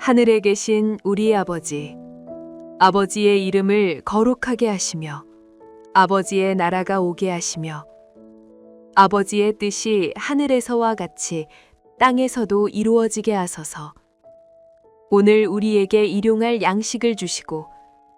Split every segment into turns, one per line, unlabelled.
하늘에 계신 우리 아버지, 아버지의 이름을 거룩하게 하시며 아버지의 나라가 오게 하시며 아버지의 뜻이 하늘에서와 같이 땅에서도 이루어지게 하소서. 오늘 우리에게 일용할 양식을 주시고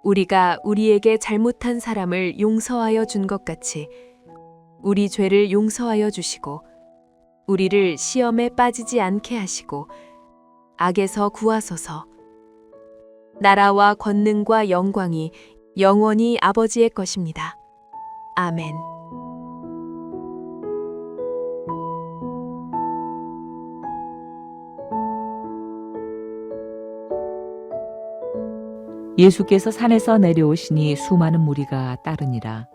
우리가 우리에게 잘못한 사람을 용서하여 준 것 같이 우리 죄를 용서하여 주시고 우리를 시험에 빠지지 않게 하시고 악에서 구하소서. 나라와 권능과 영광이 영원히 아버지의 것입니다. 아멘.
예수께서 산에서 내려오시니 수많은 무리가 따르니라.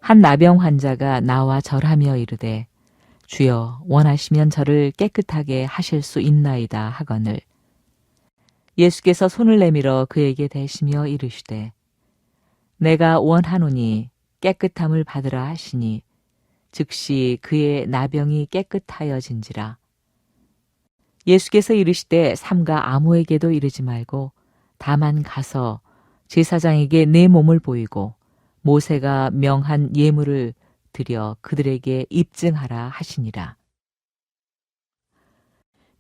한 나병 환자가 나와 절하며 이르되 주여 원하시면 저를 깨끗하게 하실 수 있나이다 하거늘 예수께서 손을 내밀어 그에게 대시며 이르시되 내가 원하노니 깨끗함을 받으라 하시니 즉시 그의 나병이 깨끗하여진지라. 예수께서 이르시되 삼가 아무에게도 이르지 말고 다만 가서 제사장에게 내 몸을 보이고 모세가 명한 예물을 드려 그들에게 입증하라 하시니라.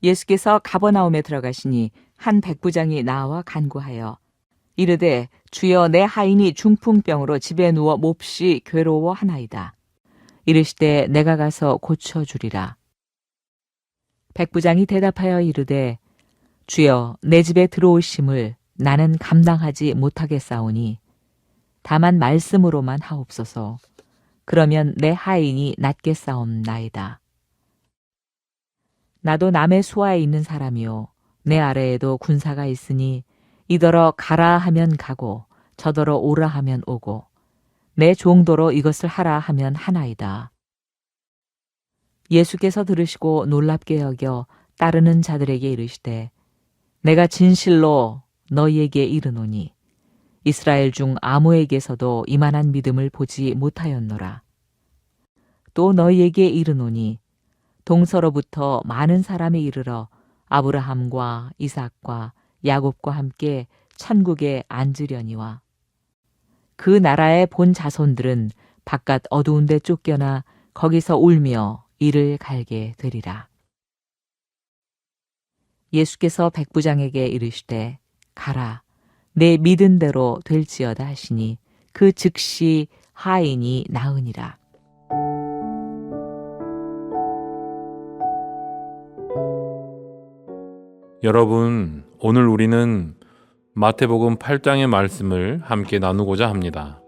예수께서 가버나움에 들어가시니 한 백부장이 나와 간구하여 이르되 주여 내 하인이 중풍병으로 집에 누워 몹시 괴로워하나이다. 이르시되 내가 가서 고쳐주리라. 백부장이 대답하여 이르되 주여 내 집에 들어오심을 나는 감당하지 못하겠사오니 다만 말씀으로만 하옵소서. 그러면 내 하인이 낫겠사옵나이다. 나도 남의 수하에 있는 사람이요 내 아래에도 군사가 있으니 이더러 가라 하면 가고 저더러 오라 하면 오고 내 종도로 이것을 하라 하면 하나이다. 예수께서 들으시고 놀랍게 여겨 따르는 자들에게 이르시되 내가 진실로 너희에게 이르노니 이스라엘 중 아무에게서도 이만한 믿음을 보지 못하였노라. 또 너희에게 이르노니 동서로부터 많은 사람이 이르러 아브라함과 이삭과 야곱과 함께 천국에 앉으려니와 그 나라의 본 자손들은 바깥 어두운 데 쫓겨나 거기서 울며 이를 갈게 되리라. 예수께서 백부장에게 이르시되 가라 내 믿은 대로 될지어다 하시니 그 즉시 하인이 나으니라.
여러분, 오늘 우리는 마태복음 8장의 말씀을 함께 나누고자 합니다.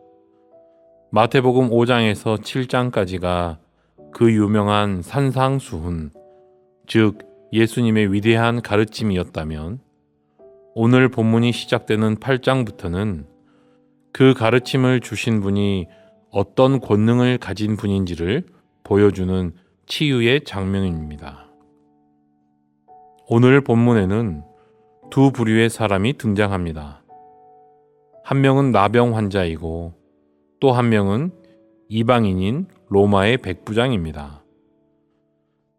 마태복음 5장에서 7장까지가 그 유명한 산상수훈, 즉 예수님의 위대한 가르침이었다면 오늘 본문이 시작되는 8장부터는 그 가르침을 주신 분이 어떤 권능을 가진 분인지를 보여주는 치유의 장면입니다. 오늘 본문에는 두 부류의 사람이 등장합니다. 한 명은 나병 환자이고 또 한 명은 이방인인 로마의 백부장입니다.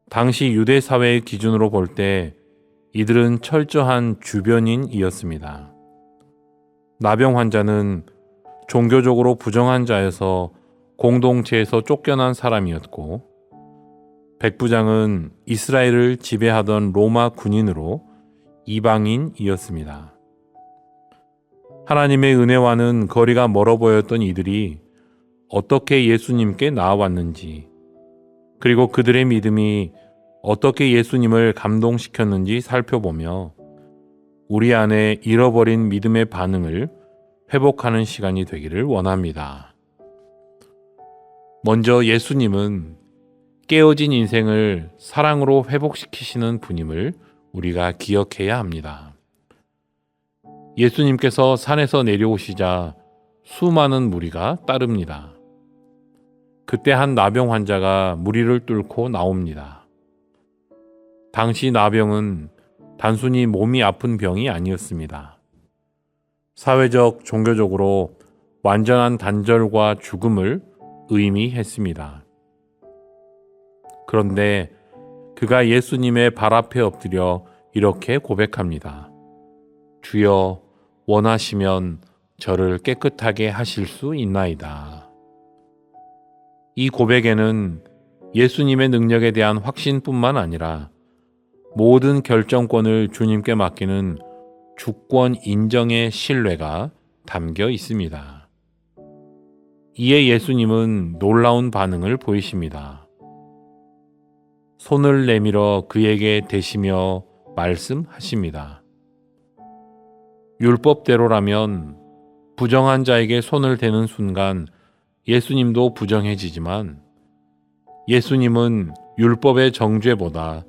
당시 유대 사회의 기준으로 볼 때 이들은 철저한 주변인이었습니다. 나병 환자는 종교적으로 부정한 자여서 공동체에서 쫓겨난 사람이었고 백부장은 이스라엘을 지배하던 로마 군인으로 이방인이었습니다. 하나님의 은혜와는 거리가 멀어 보였던 이들이 어떻게 예수님께 나아왔는지 그리고 그들의 믿음이 어떻게 예수님을 감동시켰는지 살펴보며 우리 안에 잃어버린 믿음의 반응을 회복하는 시간이 되기를 원합니다. 먼저 예수님은 깨어진 인생을 사랑으로 회복시키시는 분임을 우리가 기억해야 합니다. 예수님께서 산에서 내려오시자 수많은 무리가 따릅니다. 그때 한 나병 환자가 무리를 뚫고 나옵니다. 당시 나병은 단순히 몸이 아픈 병이 아니었습니다. 사회적, 종교적으로 완전한 단절과 죽음을 의미했습니다. 그런데 그가 예수님의 발 앞에 엎드려 이렇게 고백합니다. 주여 원하시면 저를 깨끗하게 하실 수 있나이다. 이 고백에는 예수님의 능력에 대한 확신뿐만 아니라 모든 결정권을 주님께 맡기는 주권 인정의 신뢰가 담겨 있습니다. 이에 예수님은 놀라운 반응을 보이십니다. 손을 내밀어 그에게 대시며 말씀하십니다. 율법대로라면 부정한 자에게 손을 대는 순간 예수님도 부정해지지만 예수님은 율법의 정죄보다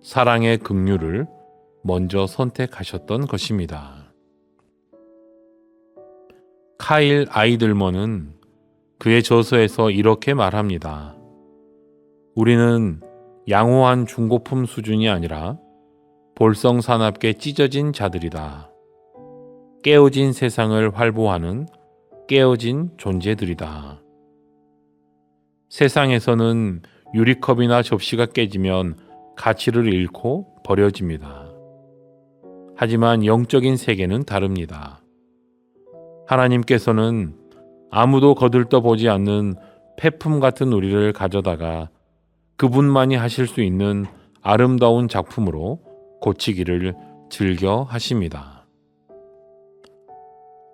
사랑의 긍휼을 먼저 선택하셨던 것입니다. 카일 아이들먼은 그의 저서에서 이렇게 말합니다. 우리는 양호한 중고품 수준이 아니라 볼성사납게 찢어진 자들이다. 깨어진 세상을 활보하는 깨어진 존재들이다. 세상에서는 유리컵이나 접시가 깨지면 가치를 잃고 버려집니다. 하지만 영적인 세계는 다릅니다. 하나님께서는 아무도 거들떠 보지 않는 폐품 같은 우리를 가져다가 그분만이 하실 수 있는 아름다운 작품으로 고치기를 즐겨 하십니다.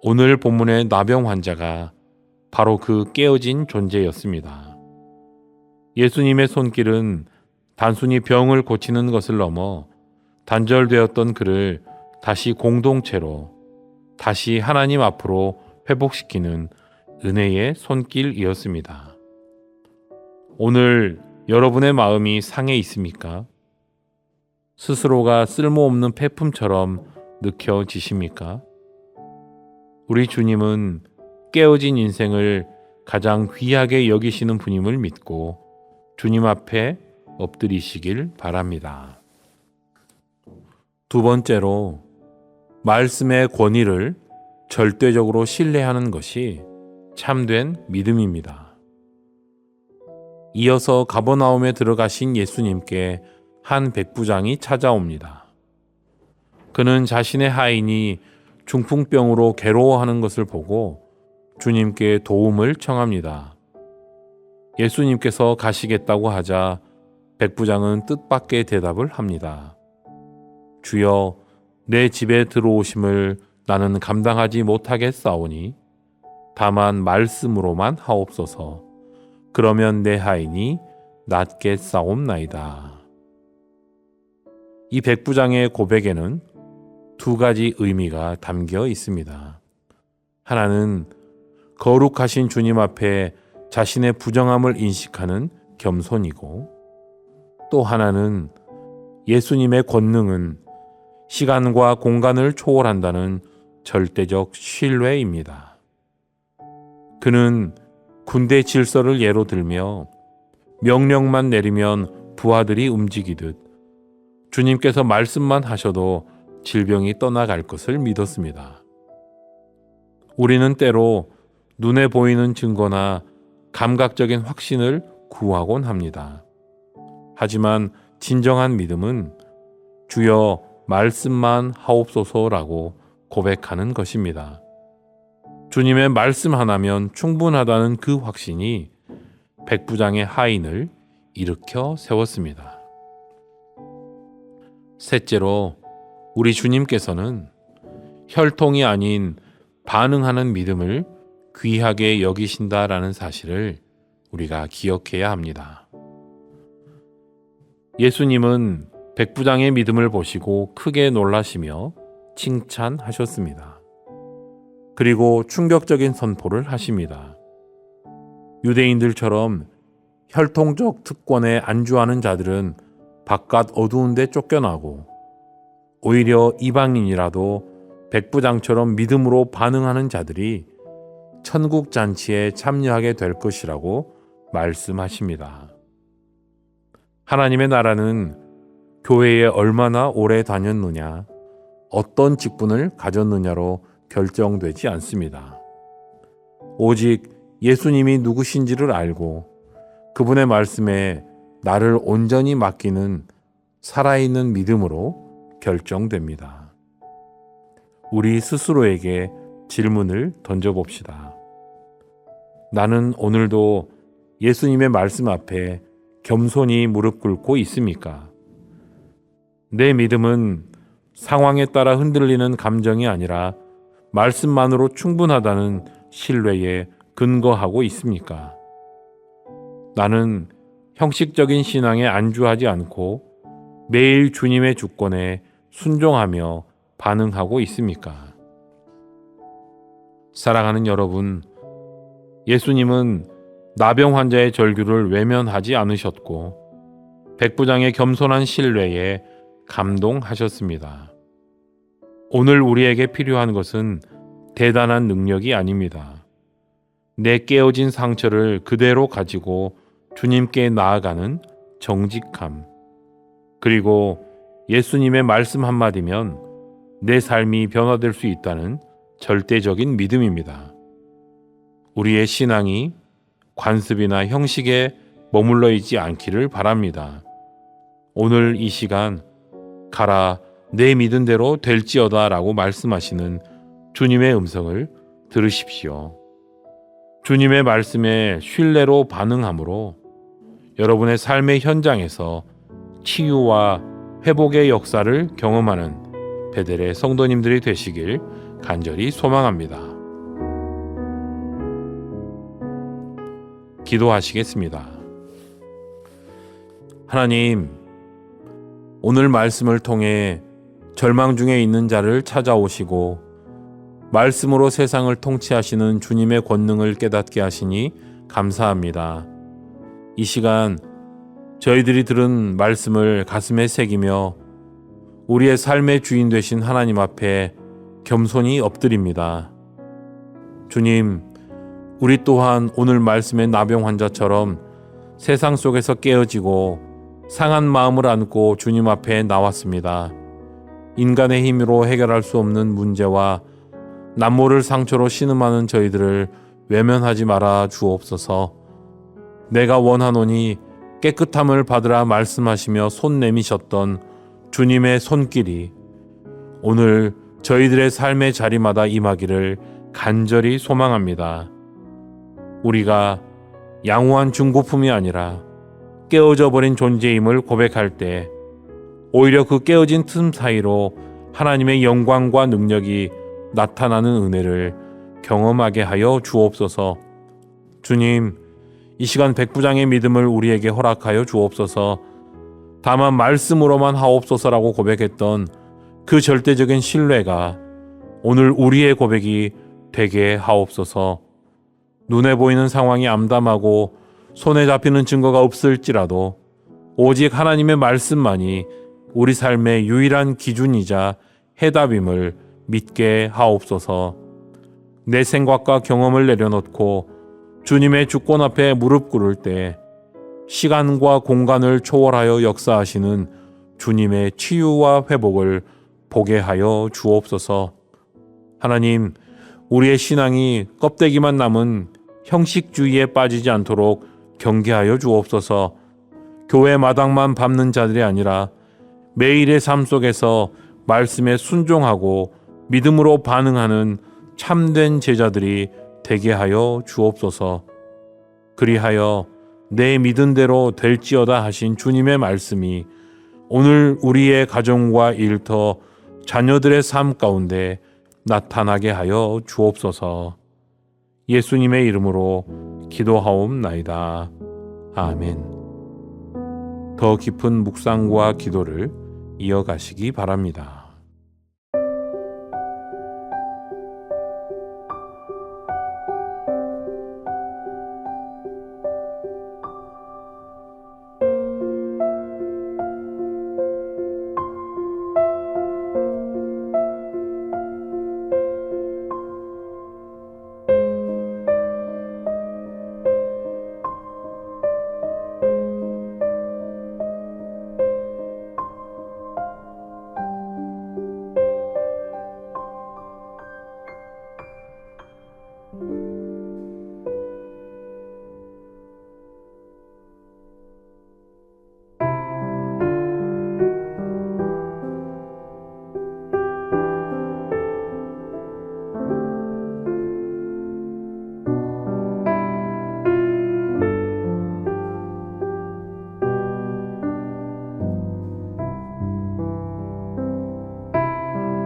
오늘 본문의 나병 환자가 바로 그 깨어진 존재였습니다. 예수님의 손길은 단순히 병을 고치는 것을 넘어 단절되었던 그를 다시 공동체로, 다시 하나님 앞으로 회복시키는 은혜의 손길이었습니다. 오늘 여러분의 마음이 상해 있습니까? 스스로가 쓸모없는 폐품처럼 느껴지십니까? 우리 주님은 깨어진 인생을 가장 귀하게 여기시는 분임을 믿고 주님 앞에 엎드리시길 바랍니다. 두 번째로, 말씀의 권위를 절대적으로 신뢰하는 것이 참된 믿음입니다. 이어서 가버나움에 들어가신 예수님께 한 백부장이 찾아옵니다. 그는 자신의 하인이 중풍병으로 괴로워하는 것을 보고 주님께 도움을 청합니다. 예수님께서 가시겠다고 하자 백부장은 뜻밖의 대답을 합니다. 주여, 내 집에 들어오심을 나는 감당하지 못하겠사오니 다만 말씀으로만 하옵소서. 그러면 내 하인이 낫겠사옵나이다. 이 백부장의 고백에는 두 가지 의미가 담겨 있습니다. 하나는 거룩하신 주님 앞에 자신의 부정함을 인식하는 겸손이고, 또 하나는 예수님의 권능은 시간과 공간을 초월한다는 절대적 신뢰입니다. 그는 군대 질서를 예로 들며 명령만 내리면 부하들이 움직이듯 주님께서 말씀만 하셔도 질병이 떠나갈 것을 믿었습니다. 우리는 때로 눈에 보이는 증거나 감각적인 확신을 구하곤 합니다. 하지만 진정한 믿음은 주여 말씀만 하옵소서라고 고백하는 것입니다. 주님의 말씀 하나면 충분하다는 그 확신이 백부장의 하인을 일으켜 세웠습니다. 셋째로, 우리 주님께서는 혈통이 아닌 반응하는 믿음을 귀하게 여기신다라는 사실을 우리가 기억해야 합니다. 예수님은 백부장의 믿음을 보시고 크게 놀라시며 칭찬하셨습니다. 그리고 충격적인 선포를 하십니다. 유대인들처럼 혈통적 특권에 안주하는 자들은 바깥 어두운 데 쫓겨나고, 오히려 이방인이라도 백부장처럼 믿음으로 반응하는 자들이 천국 잔치에 참여하게 될 것이라고 말씀하십니다. 하나님의 나라는 교회에 얼마나 오래 다녔느냐, 어떤 직분을 가졌느냐로 결정되지 않습니다. 오직 예수님이 누구신지를 알고 그분의 말씀에 나를 온전히 맡기는 살아있는 믿음으로 결정됩니다. 우리 스스로에게 질문을 던져봅시다. 나는 오늘도 예수님의 말씀 앞에 겸손히 무릎 꿇고 있습니까? 내 믿음은 상황에 따라 흔들리는 감정이 아니라 말씀만으로 충분하다는 신뢰에 근거하고 있습니까? 나는 형식적인 신앙에 안주하지 않고 매일 주님의 주권에 순종하며 반응하고 있습니까? 사랑하는 여러분, 예수님은 나병 환자의 절규를 외면하지 않으셨고 백부장의 겸손한 신뢰에 감동하셨습니다. 오늘 우리에게 필요한 것은 대단한 능력이 아닙니다. 내 깨어진 상처를 그대로 가지고 주님께 나아가는 정직함, 그리고 예수님의 말씀 한마디면 내 삶이 변화될 수 있다는 절대적인 믿음입니다. 우리의 신앙이 관습이나 형식에 머물러 있지 않기를 바랍니다. 오늘 이 시간 가라 내 믿은 대로 될지어다 라고 말씀하시는 주님의 음성을 들으십시오. 주님의 말씀에 신뢰로 반응함으로 여러분의 삶의 현장에서 치유와 회복의 역사를 경험하는 베델의 성도님들이 되시길 간절히 소망합니다. 기도하시겠습니다. 하나님, 오늘 말씀을 통해 절망 중에 있는 자를 찾아오시고 말씀으로 세상을 통치하시는 주님의 권능을 깨닫게 하시니 감사합니다. 이 시간 저희들이 들은 말씀을 가슴에 새기며 우리의 삶의 주인 되신 하나님 앞에 겸손히 엎드립니다. 주님, 우리 또한 오늘 말씀의 나병 환자처럼 세상 속에서 깨어지고 상한 마음을 안고 주님 앞에 나왔습니다. 인간의 힘으로 해결할 수 없는 문제와 남모를 상처로 신음하는 저희들을 외면하지 말아 주옵소서. 내가 원하노니 깨끗함을 받으라 말씀하시며 손 내미셨던 주님의 손길이 오늘 저희들의 삶의 자리마다 임하기를 간절히 소망합니다. 우리가 양호한 중고품이 아니라 깨어져 버린 존재임을 고백할 때 오히려 그 깨어진 틈 사이로 하나님의 영광과 능력이 나타나는 은혜를 경험하게 하여 주옵소서. 주님, 이 시간 백부장의 믿음을 우리에게 허락하여 주옵소서. 다만 말씀으로만 하옵소서라고 고백했던 그 절대적인 신뢰가 오늘 우리의 고백이 되게 하옵소서. 눈에 보이는 상황이 암담하고 손에 잡히는 증거가 없을지라도 오직 하나님의 말씀만이 우리 삶의 유일한 기준이자 해답임을 믿게 하옵소서. 내 생각과 경험을 내려놓고 주님의 주권 앞에 무릎 꿇을 때 시간과 공간을 초월하여 역사하시는 주님의 치유와 회복을 보게 하여 주옵소서. 하나님, 우리의 신앙이 껍데기만 남은 형식주의에 빠지지 않도록 경계하여 주옵소서. 교회 마당만 밟는 자들이 아니라 매일의 삶 속에서 말씀에 순종하고 믿음으로 반응하는 참된 제자들이 되게 하여 주옵소서. 그리하여 내 믿은 대로 될지어다 하신 주님의 말씀이 오늘 우리의 가정과 일터, 자녀들의 삶 가운데 나타나게 하여 주옵소서. 예수님의 이름으로 기도하옵나이다. 아멘. 더 깊은 묵상과 기도를 이어가시기 바랍니다.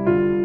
아멘.